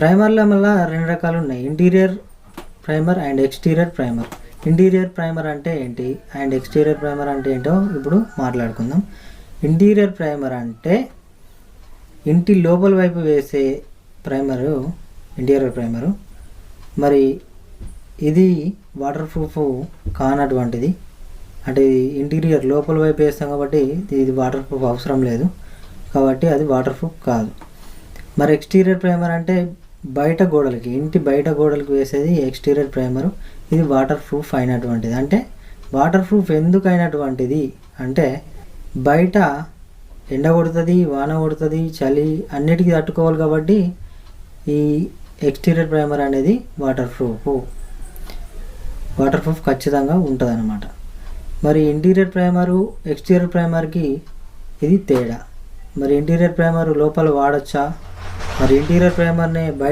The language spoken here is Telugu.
ప్రైమర్ల మళ్ళీ రెండు రకాలు ఉన్నాయి, interior primer and exterior primer. Interior primer అంటే ఏంటి అండ్ ఎక్స్టీరియర్ ప్రైమర్ అంటే ఏంటో ఇప్పుడు మాట్లాడుకుందాం. ఇంటీరియర్ ప్రైమర్ అంటే ఇంటి లోపల వైపు వేసే ప్రైమరు ఇంటీరియర్ ప్రైమరు. మరి ఇది వాటర్ ప్రూఫ్ కానటువంటిది, అంటే ఇంటీరియర్ లోపల వైపు వేస్తాం కాబట్టి ఇది వాటర్ ప్రూఫ్ అవసరం లేదు, కాబట్టి అది వాటర్ ప్రూఫ్ కాదు. మరి ఎక్స్టీరియర్ ప్రైమర్ అంటే బయట గోడలకి, ఇంటి బయట గోడలకు వేసేది ఎక్స్టీరియర్ ప్రైమరు. ఇది వాటర్ ప్రూఫ్ అయినటువంటిది. అంటే వాటర్ ప్రూఫ్ ఎందుకు అయినటువంటిది అంటే బయట ఎండ కొడుతుంది, వాన కొడుతుంది, చలి అన్నిటికీ తట్టుకోవాలి కాబట్టి ఈ ఎక్స్టీరియర్ ప్రైమర్ అనేది వాటర్ ప్రూఫ్ ఖచ్చితంగా ఉంటుంది అన్నమాట. మరి ఇంటీరియర్ ప్రైమరు ఎక్స్టీరియర్ ప్రైమర్కి ఇది తేడా. మరి ఇంటీరియర్ ప్రైమర్ లోపల వాడచ్చా, మరి ఇంటీరియర్ ప్రైమర్ని బయట